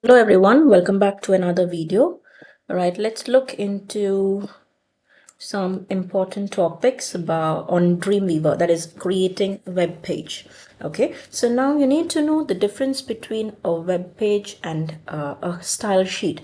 Hello everyone, welcome back to another video. All right, let's look into some important topics about on Dreamweaver, that is creating a web page. Okay, so now you need to know the difference between a web page and a style sheet.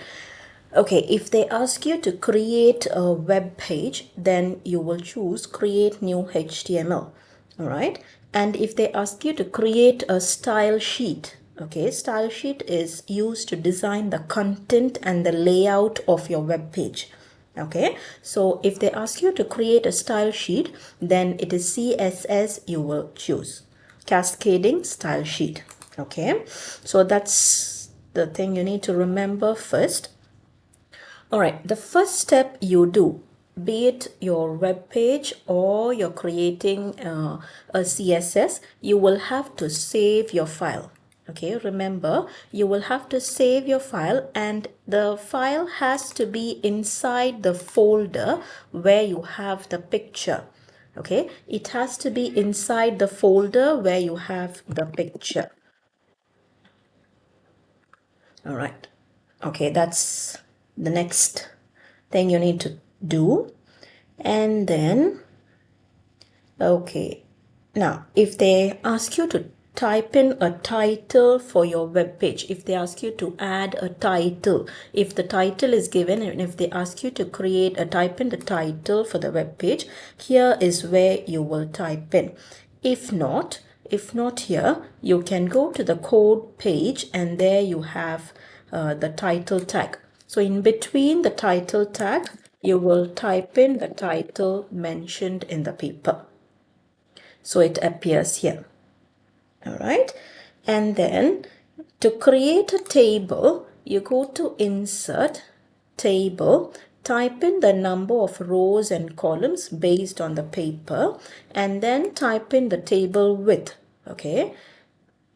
Okay, if they ask you to create a web page, then you will choose create new HTML. All right, and if they ask you to create a style sheet, okay, style sheet is used to design the content and the layout of your web page. Okay, so if they ask you to create a style sheet, then it is CSS you will choose, cascading style sheet. Okay, so that's the thing you need to remember first. All right, the first step you do, be it your web page or you're creating a CSS, you will have to save your file. Okay, remember, you will have to save your file, and the file has to be inside the folder where you have the picture. Okay, it has to be inside the folder where you have the picture. All right. Okay, that's the next thing you need to do. And then, okay, now if they ask you to type in a title for your web page, if they ask you to add a title, if the title is given, and if they ask you to type in the title for the web page, here is where you will type in. If not here, you can go to the code page, and there you have the title tag. So in between the title tag, you will type in the title mentioned in the paper. So it appears here. All right. And then to create a table, you go to Insert, Table, type in the number of rows and columns based on the paper, and then type in the table width. Okay.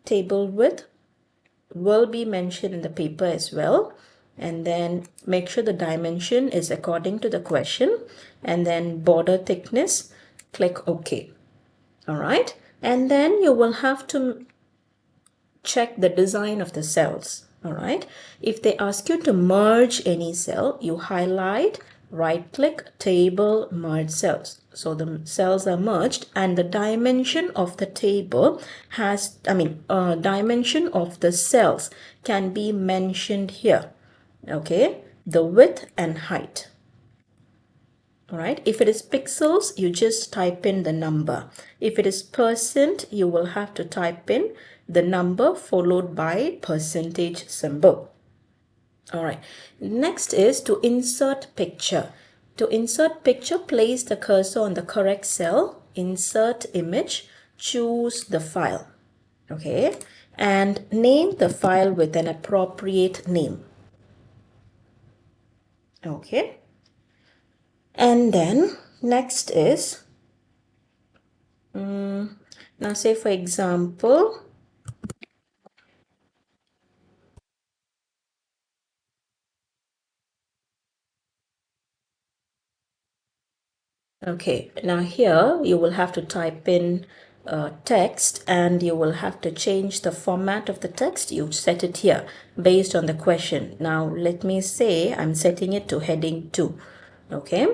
Table width will be mentioned in the paper as well, and then make sure the dimension is according to the question, and then border thickness, click OK. All right, and then you will have to check the design of the cells. All right, if they ask you to merge any cell, you highlight, right click, table, merge cells. So the cells are merged, and the dimension of the table dimension of the cells can be mentioned here. Okay, the width and height. All right, if it is pixels, you just type in the number. If it is percent, you will have to type in the number followed by percentage symbol. All right, next is to insert picture. To insert picture, place the cursor on the correct cell, insert image, choose the file. Okay, and name the file with an appropriate name. Okay, and then next is now say for example, okay, now here you will have to type in text, and you will have to change the format of the text. You set it here based on the question. Now let me say I'm setting it to heading 2. Okay,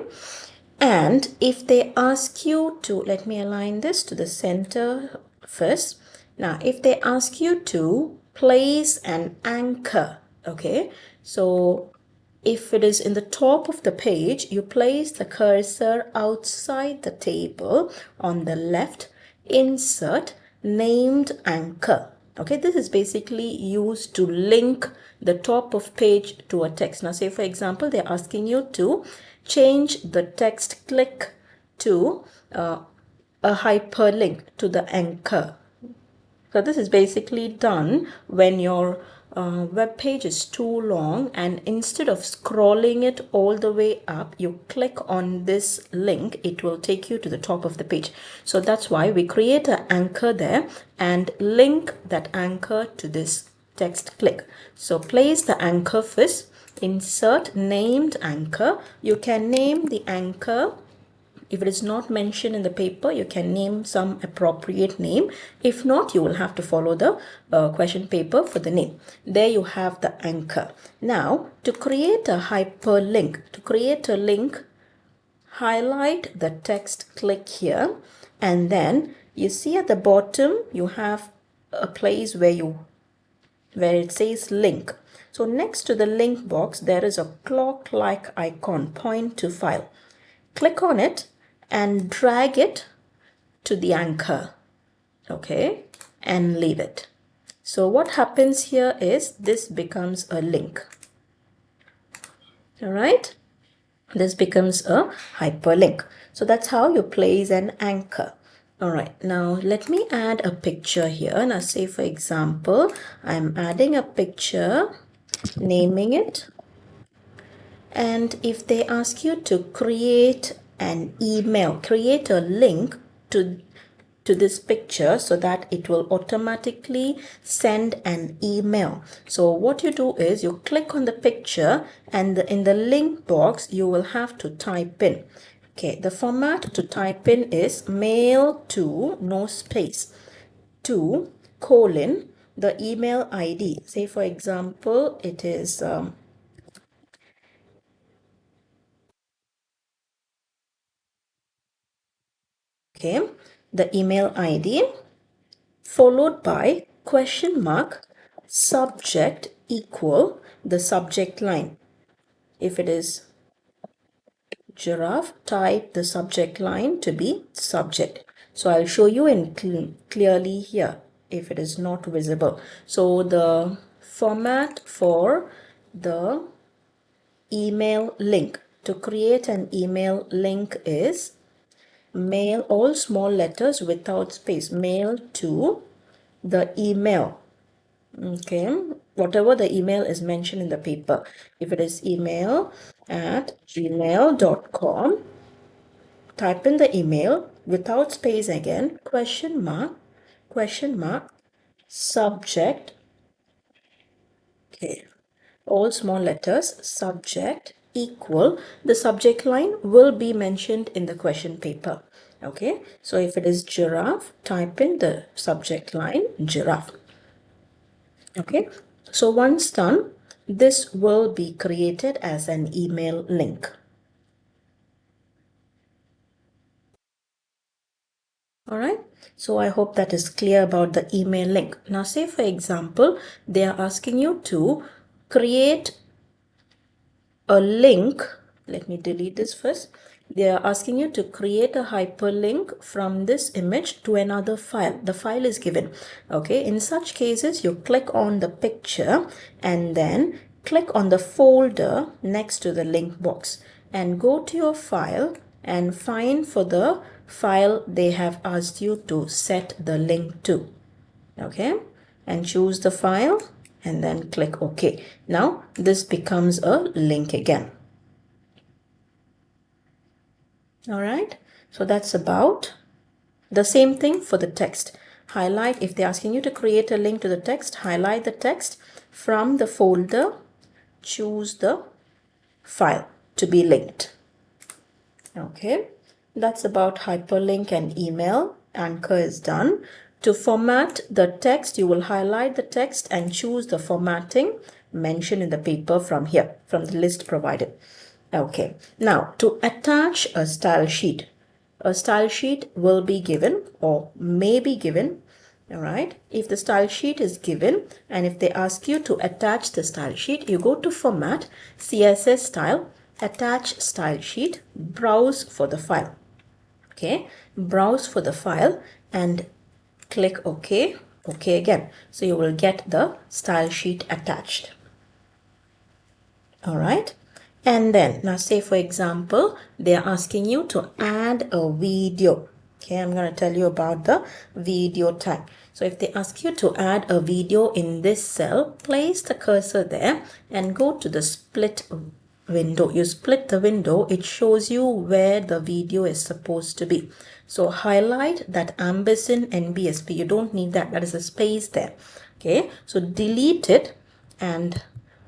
and if they ask you to, let me align this to the center first. Now if they ask you to place an anchor, okay, so if it is in the top of the page, you place the cursor outside the table on the left, insert named anchor. Okay, this is basically used to link the top of page to a text. Now say for example, they're asking you to change the text click to a hyperlink to the anchor. So this is basically done when your web page is too long, and instead of scrolling it all the way up, you click on this link, it will take you to the top of the page. So that's why we create an anchor there and link that anchor to this text click. So place the anchor first, insert named anchor. You can name the anchor If it is not mentioned in the paper, you can name some appropriate name. If not, you will have to follow the question paper for the name. There you have the anchor. Now, to create a hyperlink, to create a link, highlight the text, click here, and then you see at the bottom you have a place where it says link. So next to the link box there is a clock-like icon, point to file. Click on it and drag it to the anchor, okay, and leave it. So what happens here is this becomes a link. All right, this becomes a hyperlink. So that's how you place an anchor. All right, now let me add a picture here. Now say for example, I'm adding a picture, naming it, and if they ask you to create an email, create a link to this picture so that it will automatically send an email. So what you do is you click on the picture and in the link box you will have to type in. Okay, the format to type in is mail to, no space, to colon the email ID. Say for example it is okay, the email ID followed by question mark subject equal the subject line. If it is giraffe, type the subject line to be subject. So I'll show you in clearly here if it is not visible. So the format for the email link, to create an email link is mail, all small letters without space, mail to the email, okay, whatever the email is mentioned in the paper. If it is email@gmail.com, type in the email without space again, question mark, subject, okay, all small letters, subject equal, the subject line will be mentioned in the question paper. Okay, so if it is giraffe, type in the subject line giraffe. Okay, so once done, this will be created as an email link. All right, so I hope that is clear about the email link. Now say for example they are asking you to create a link. Let me delete this first. They are asking you to create a hyperlink from this image to another file. The file is given. Okay, in such cases you click on the picture and then click on the folder next to the link box and go to your file and find for the file they have asked you to set the link to. Okay, and choose the file and then click OK. Now this becomes a link again. All right, so that's about the same thing for the text. Highlight, if they're asking you to create a link to the text, highlight the text from the folder, choose the file to be linked. Okay, that's about hyperlink and email. Anchor is done. To format the text, you will highlight the text and choose the formatting mentioned in the paper from here, from the list provided. Okay, now to attach a style sheet will be given or may be given. All right, if the style sheet is given and if they ask you to attach the style sheet, you go to format, CSS style, attach style sheet, browse for the file. Okay, browse for the file and click OK, OK again. So you will get the style sheet attached. All right, and then now say for example they are asking you to add a video. Okay, I'm going to tell you about the video tag. So if they ask you to add a video in this cell, place the cursor there and go to the split window. You split the window, it shows you where the video is supposed to be. So highlight that ampersand NBSP. You don't need that, that is a space there. Okay, so delete it and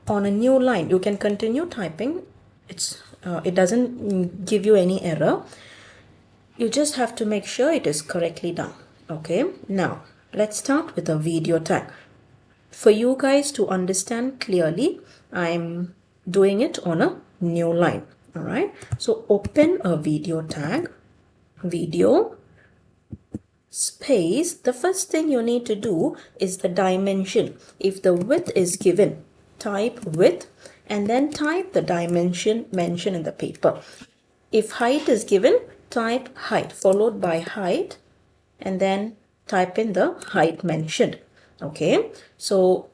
on a new line you can continue typing. It doesn't give you any error. You just have to make sure it is correctly done. Okay, now let's start with a video tag. For you guys to understand clearly, I'm doing it on a new line. All right, so open a video tag, video space. The first thing you need to do is the dimension. If the width is given, type width and then type the dimension mentioned in the paper. If height is given, type height followed by height and then type in the height mentioned. Okay, so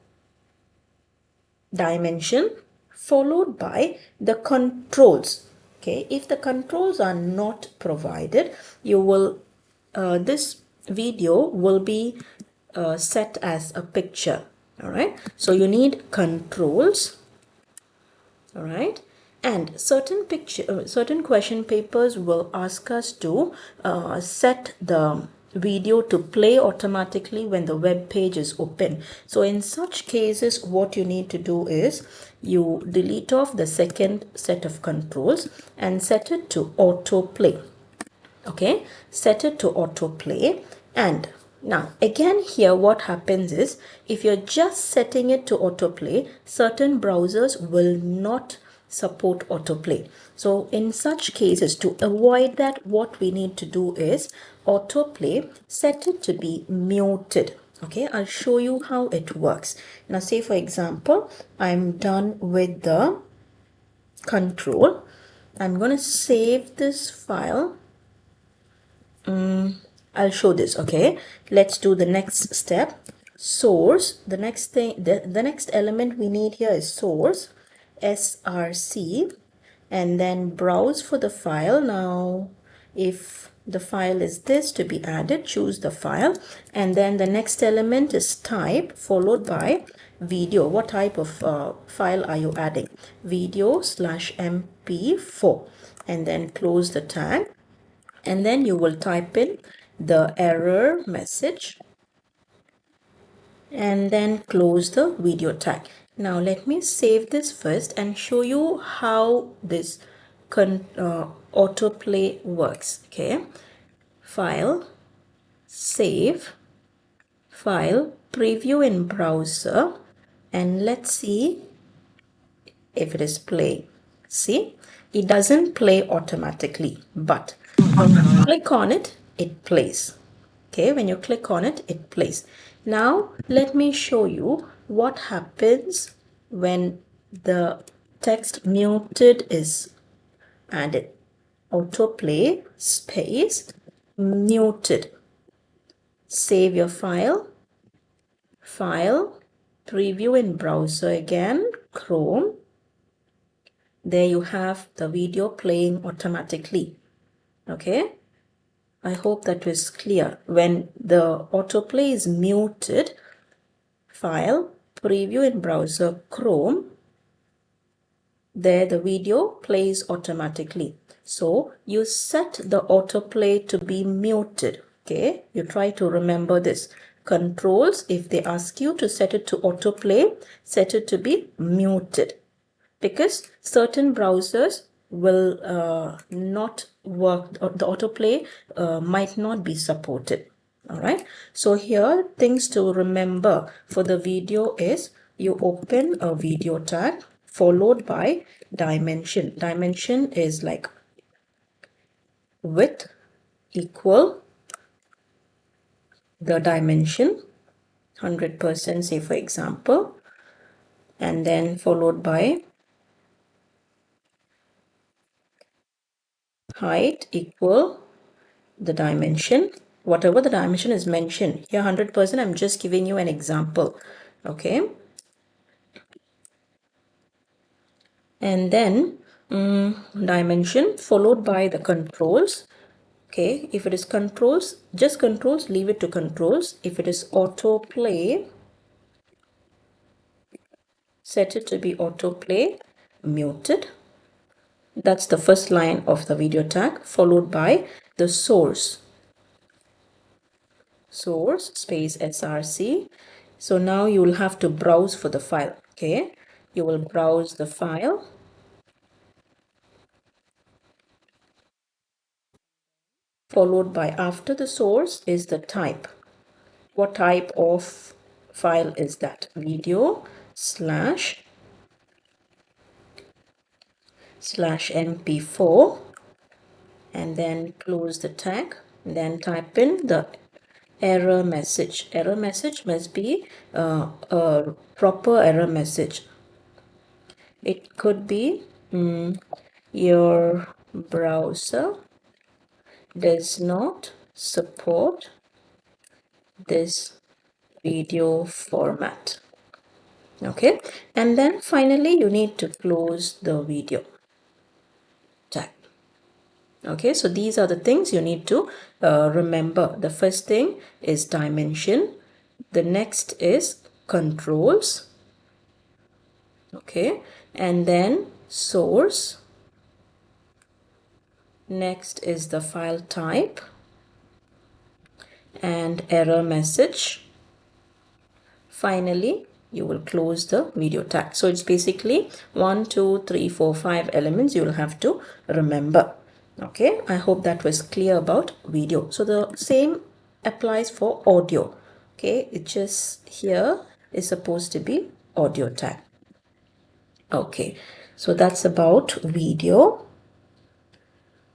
dimension followed by the controls. Okay, if the controls are not provided, you will this video will be set as a picture. All right, so you need controls. All right, and certain question papers will ask us to set the video to play automatically when the web page is open. So in such cases, what you need to do is you delete off the second set of controls and set it to autoplay. Okay, set it to autoplay. And now again here what happens is, if you're just setting it to autoplay, certain browsers will not support autoplay. So in such cases, to avoid that, what we need to do is autoplay, set it to be muted. Okay, I'll show you how it works. Now say for example, I'm done with the control. I'm going to save this file. I'll show this. Okay, let's do the next step. Source. The next thing, the next element we need here is source, src, and then browse for the file. Now if the file is this to be added, choose the file, and then the next element is type followed by video. What type of file are you adding? Video /mp4, and then close the tag. And then you will type in the error message and then close the video tag. Now let me save this first and show you how this autoplay works. Okay, file, save, file, preview in browser, and let's see if it is playing. See, it doesn't play automatically, but when you click on it, it plays. Okay, when you click on it, it plays. Now let me show you what happens when the text muted is added. Autoplay space muted. Save your file, file, preview in browser again, Chrome. There you have the video playing automatically. Okay, I hope that was clear. When the autoplay is muted, file, preview in browser Chrome, there the video plays automatically. So you set the autoplay to be muted. Okay, you try to remember this. Controls, if they ask you to set it to autoplay, set it to be muted, because certain browsers will not work, or the autoplay might not be supported. All right, so here things to remember for the video is you open a video tag followed by dimension. Dimension is like width equal the dimension 100%, say for example, and then followed by height equal the dimension, whatever the dimension is mentioned here. 100%, I'm just giving you an example. Okay, and then dimension followed by the controls. Okay, if it is controls, just controls, leave it to controls. If it is autoplay, set it to be autoplay muted. That's the first line of the video tag, followed by the source space src. So now you will have to browse for the file. Okay, you will browse the file, followed by, after the source is the type. What type of file is that? Video slash mp4, and then close the tag, then type in the error message. Error message must be a proper error message. It could be your browser does not support this video format. Okay, and then finally you need to close the video tag. Okay, so these are the things you need to remember. The first thing is dimension. The next is controls. Okay, and then source. Next is the file type and error message. Finally, you will close the video tag. So it's basically 1, 2, 3, 4, 5 elements you will have to remember. Okay, I hope that was clear about video. So the same applies for audio. Okay, it just here is supposed to be audio tag. Okay, so that's about video.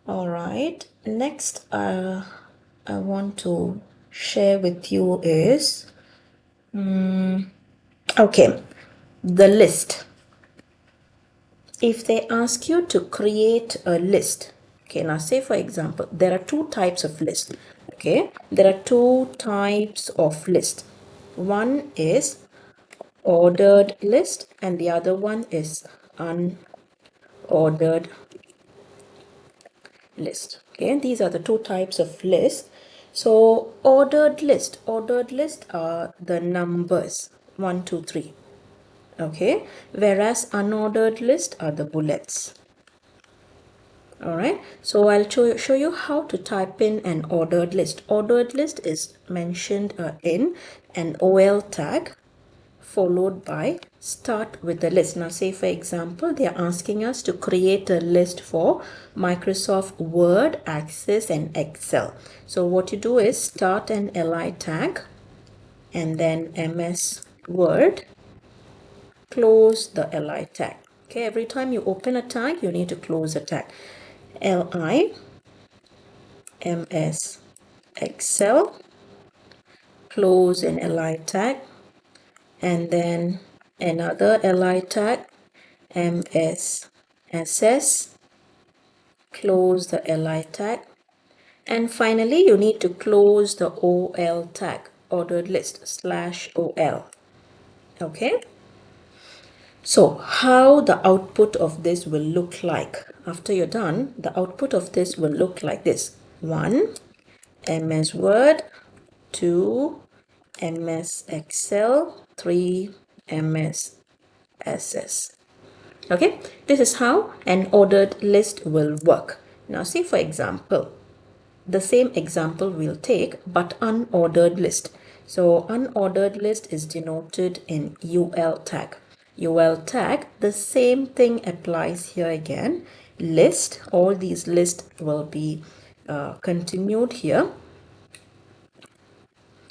All right, next I want to share with you is okay, the list. If they ask you to create a list, okay, now say for example, there are two types of list. Okay, there are two types of list. One is ordered list and the other one is unordered list. Okay, these are the two types of list. So ordered list are the numbers 1, 2, 3. Okay, whereas unordered list are the bullets. All right, so I'll show you how to type in an ordered list. Ordered list is mentioned in an OL tag followed by start with the list. Now say for example, they are asking us to create a list for Microsoft Word, Access and Excel. So what you do is start an li tag and then MS Word, close the li tag. Okay, every time you open a tag, you need to close a tag. li ms Excel, close an li tag, and then another li tag, ms ss, close the li tag, and finally you need to close the ol tag, ordered list /ol. Okay, so how the output of this will look like after you're done, the output of this will look like this: 1 MS Word, 2 MS Excel, 3 MS SS. Okay, this is how an ordered list will work. Now see for example, the same example we'll take but unordered list. So unordered list is denoted in UL tag. UL tag, the same thing applies here again. List, all these lists will be continued here.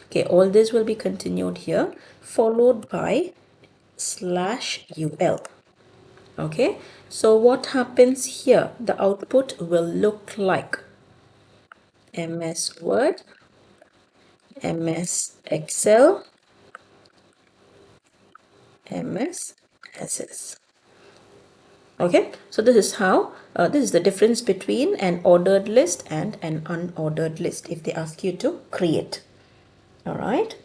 Okay, all this will be continued here, followed by /ul. Okay, so what happens here? The output will look like MS Word, MS Excel, MS SS. Okay, so this is how, this is the difference between an ordered list and an unordered list if they ask you to create. All right.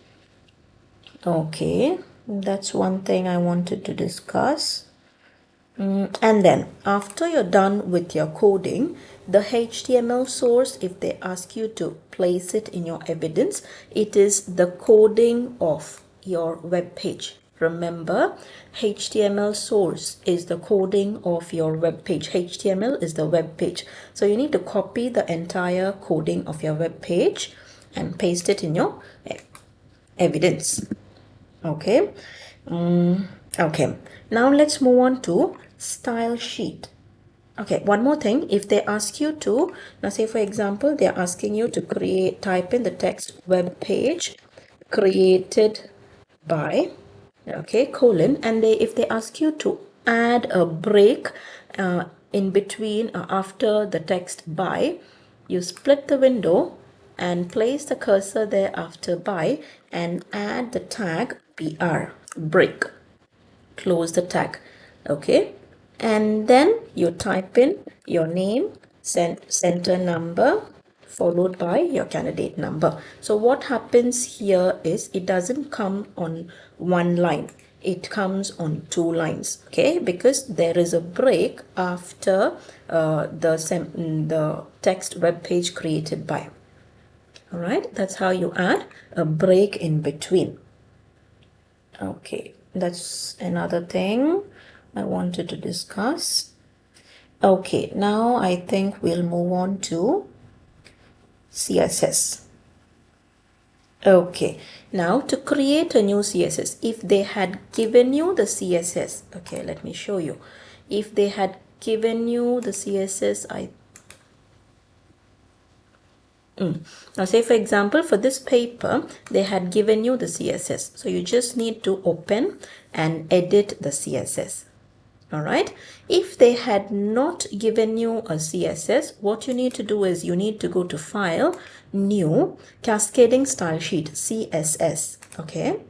Okay, that's one thing I wanted to discuss. And then after you're done with your coding, the HTML source, if they ask you to place it in your evidence, it is the coding of your web page. Remember, HTML source is the coding of your web page. HTML is the web page. So you need to copy the entire coding of your web page and paste it in your evidence. Okay. Okay. Now let's move on to style sheet. Okay, one more thing. If they ask you to, now say for example, they're asking you to type in the text web page created by, okay, colon, and if they ask you to add a break in between after the text by, you split the window and place the cursor there after by and add the tag br, break. Close the tag, okay, and then you type in your name, center number, followed by your candidate number. So what happens here is it doesn't come on one line, it comes on two lines, okay, because there is a break after the text web page created by. All right, that's how you add a break in between. Okay, that's another thing I wanted to discuss. Okay, now I think we'll move on to CSS. Okay, now to create a new CSS, if they had given you the CSS, okay, let me show you. If they had given you the CSS, now say for example, for this paper, they had given you the CSS. So you just need to open and edit the CSS. All right. If they had not given you a CSS, what you need to do is you need to go to File, New, Cascading Style Sheet, CSS. Okay.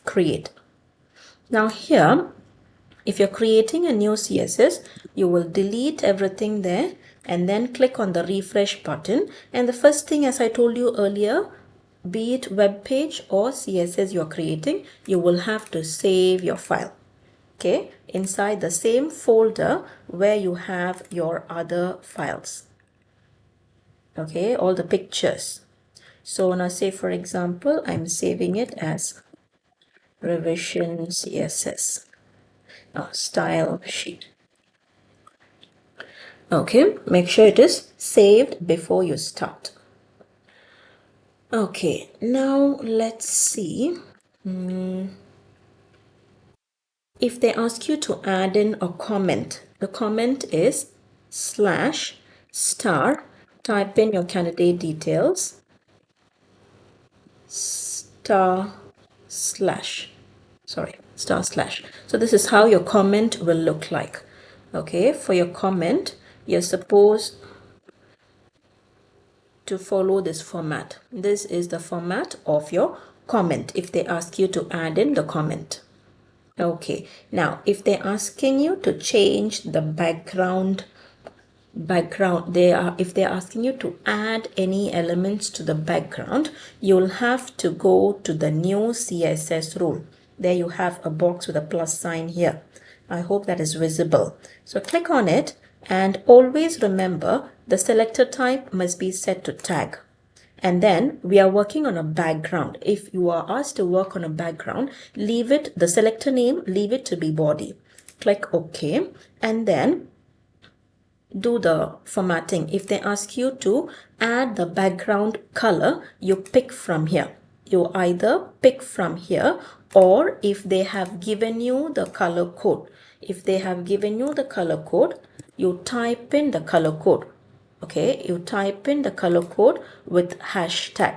Create. Now here, if you're creating a new CSS, you will delete everything there and then click on the refresh button. And the first thing, as I told you earlier, be it web page or CSS you're creating, you will have to save your file. Okay, inside the same folder where you have your other files. Okay, all the pictures. So now say for example, I'm saving it as revision CSS. Style sheet. Okay, make sure it is saved before you start. Okay, now let's see. If they ask you to add in a comment, the comment is /* type in your candidate details */ so this is how your comment will look like. Okay, for your comment, you're supposed to follow this format. This is the format of your comment if they ask you to add in the comment. Okay, now if they're asking you to change the background, if they're asking you to add any elements to the background, you'll have to go to the new CSS rule. There you have a box with a plus sign here. I hope that is visible. So click on it and always remember the selector type must be set to tag. And then we are working on a background. If you are asked to work on a background, leave it, the selector name, leave it to be body. Click OK. And then do the formatting. If they ask you to add the background color, you pick from here. You either pick from here, or if they have given you the color code. If they have given you the color code, you type in the color code. Okay, you type in the color code with hashtag.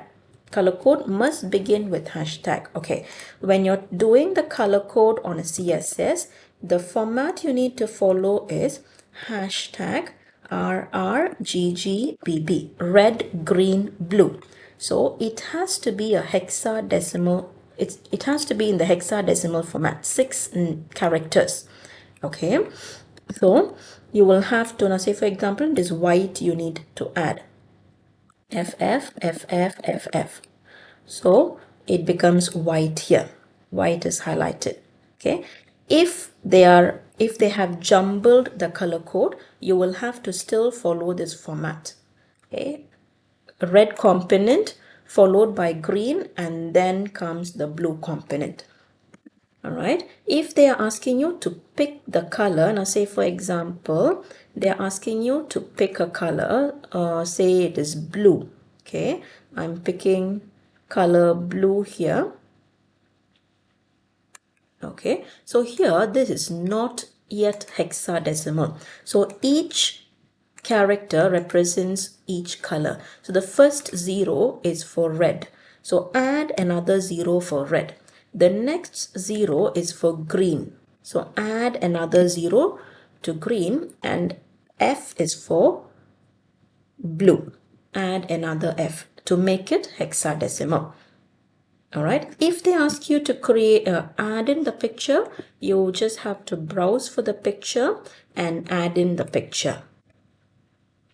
Color code must begin with hashtag. Okay, when you're doing the color code on a CSS, the format you need to follow is hashtag RRGGBB, red, green, blue. So it has to be a hexadecimal, it has to be in the hexadecimal format, 6 characters. Okay, so you will have to, now say for example, this white you need to add FF. So it becomes white here. White is highlighted. Okay. If they have jumbled the color code, you will have to still follow this format. Okay. Red component followed by green, and then comes the blue component. All right. If they are asking you to pick the color, now say for example, they are asking you to pick a color, say it is blue. Okay. I'm picking color blue here. Okay. So here, this is not yet hexadecimal. So each character represents each color. So the first 0 is for red. So add another 0 for red. The next 0 is for green. So add another 0 to green, and F is for blue. Add another F to make it hexadecimal. All right. If they ask you to create, add in the picture, you just have to browse for the picture and add in the picture.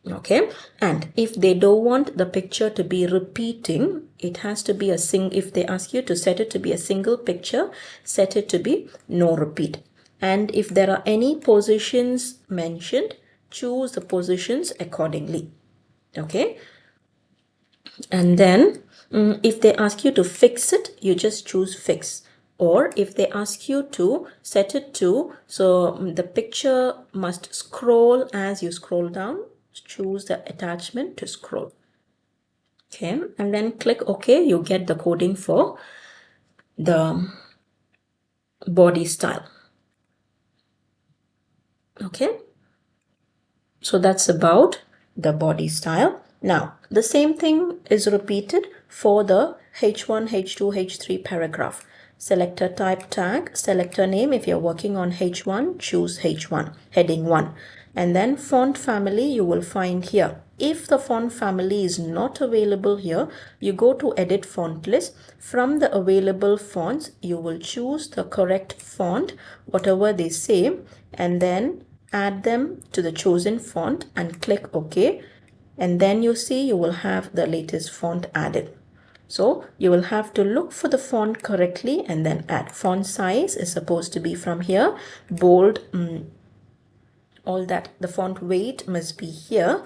Okay. And if they don't want the picture to be repeating, it has to be a if they ask you to set it to be a single picture, set it to be no repeat. And if there are any positions mentioned, choose the positions accordingly. Okay. And then if they ask you to fix it, you just choose fix. Or if they ask you to set it to, so the picture must scroll as you scroll down, choose the attachment to scroll. Okay, and then click OK. You get the coding for the body style. Okay, so that's about the body style. Now, the same thing is repeated for the H1, H2, H3 paragraph. Selector type tag, selector name. If you're working on H1, choose H1, heading 1. And then font family you will find here. If the font family is not available here, you go to edit font list. From the available fonts, you will choose the correct font, whatever they say, and then add them to the chosen font and click OK. And then you see you will have the latest font added. So you will have to look for the font correctly and then add. Font size is supposed to be from here. Bold, all that. The font weight must be here.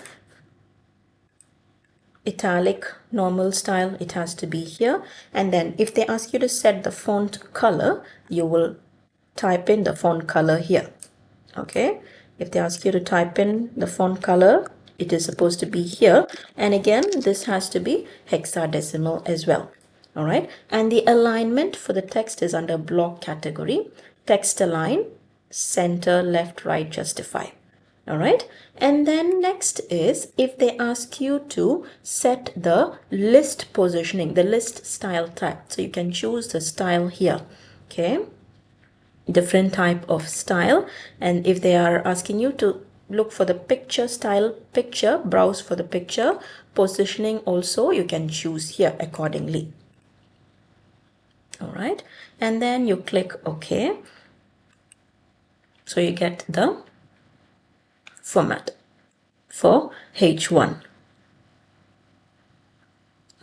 Italic, normal style, it has to be here. And then if they ask you to set the font color, you will type in the font color here. Okay, if they ask you to type in the font color, it is supposed to be here. And again, this has to be hexadecimal as well. All right, and the alignment for the text is under block category. Text align, center, left, right, justify. All right, and then next is if they ask you to set the list positioning, the list style type. So you can choose the style here. Okay, different type of style. And if they are asking you to look for the picture style, picture, browse for the picture. Positioning also you can choose here accordingly. All right, and then you click OK. So you get the format for H1.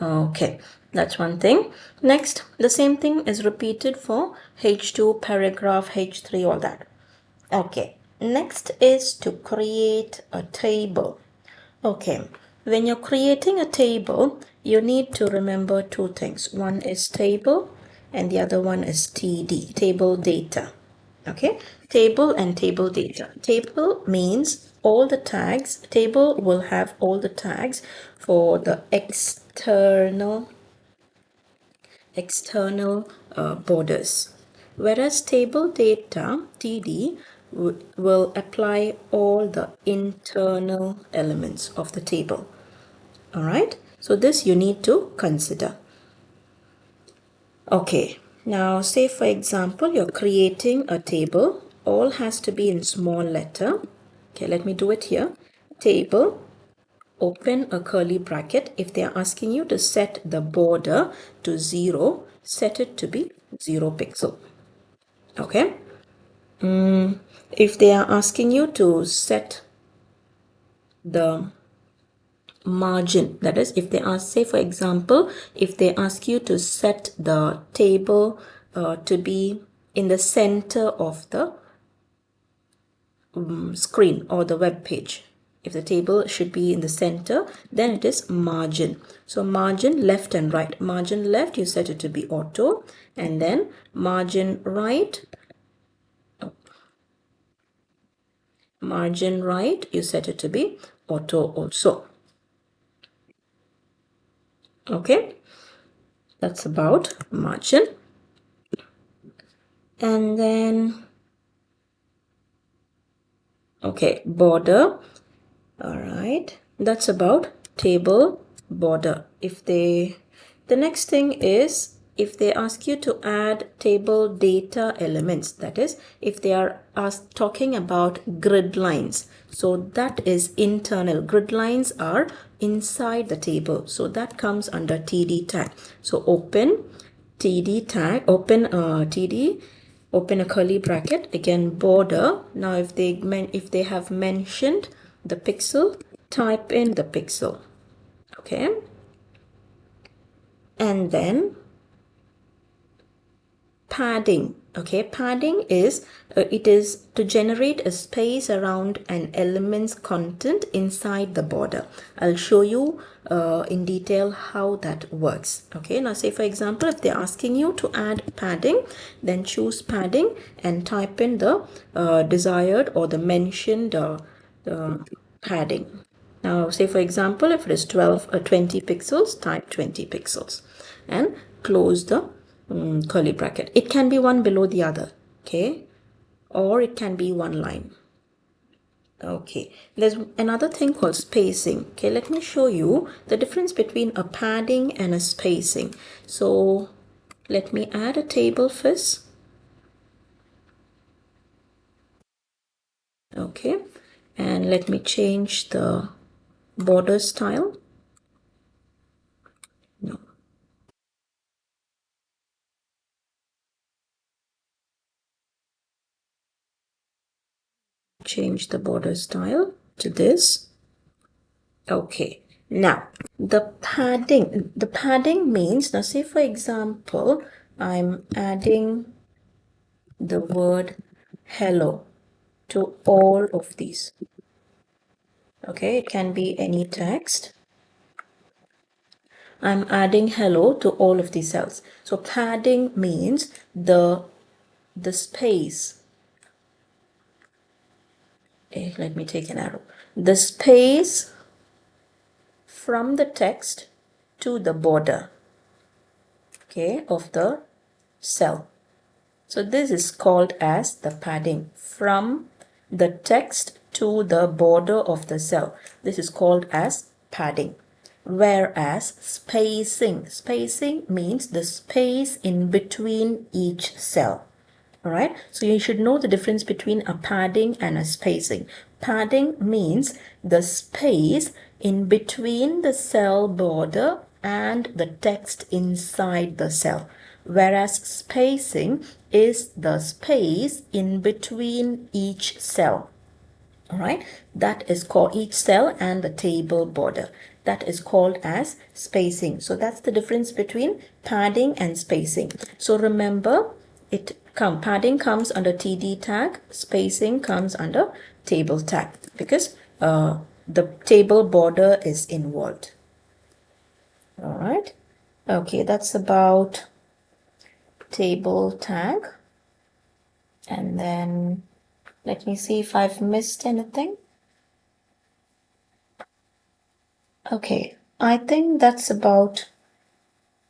Okay, that's one thing. Next, the same thing is repeated for H2, paragraph, H3, all that. Okay, next is to create a table. Okay, when you're creating a table, you need to remember two things. One is table and the other one is TD, table data. Okay, table and table data. Table means all the tags. Table will have all the tags for the external borders, whereas table data TD will apply all the internal elements of the table. All right, so this you need to consider. Okay, now say for example you're creating a table. All has to be in small letter. Okay, let me do it here. Table, open a curly bracket. If they are asking you to set the border to 0, set it to be 0 pixel. Okay. If they are asking you to set the margin, that is, if they ask, say for example, if they ask you to set the table to be in the center of the screen or the web page. If the table should be in the center, then it is margin. So margin left and right. Margin left, you set it to be auto, and then margin right, you set it to be auto also. Okay, that's about margin. And then Okay, border. All right, that's about table border. The next thing is if they ask you to add table data elements, that is if they are talking about grid lines, so that is internal. Grid lines are inside the table, so that comes under TD tag. So open TD tag, open TD, open a curly bracket, again border. Now if they have mentioned the pixel, type in the pixel. Okay, and then padding. Okay, padding is it is to generate a space around an element's content inside the border. I'll show you in detail how that works. Okay, now say for example if they're asking you to add padding, then choose padding and type in the desired or the mentioned padding. Now say for example if it is 20 pixels, type 20 pixels and close the curly bracket. It can be one below the other, okay, or it can be one line. Okay, there's another thing called spacing. Okay, let me show you the difference between a padding and a spacing. So let me add a table first. Okay, and let me change the border style. No. Change the border style to this. Okay, now the padding means, now say for example I'm adding the word hello to all of these. Okay, it can be any text. I'm adding hello to all of these cells. So padding means the space. Okay, let me take an arrow. The space from the text to the border, okay, of the cell. So this is called as the padding from the text to the border of the cell. This is called as padding. Whereas spacing means the space in between each cell. All right, so you should know the difference between a padding and a spacing. Padding means the space in between the cell border and the text inside the cell, whereas spacing is the space in between each cell. All right, that is called each cell and the table border. That is called as spacing. So that's the difference between padding and spacing. So remember, padding comes under TD tag, spacing comes under table tag because the table border is involved. All right. Okay, that's about table tag. And then let me see if I've missed anything. Okay, I think that's about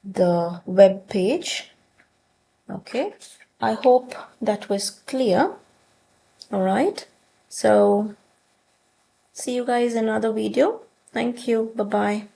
the web page. Okay, I hope that was clear. All right, so see you guys in another video. Thank you. Bye-bye.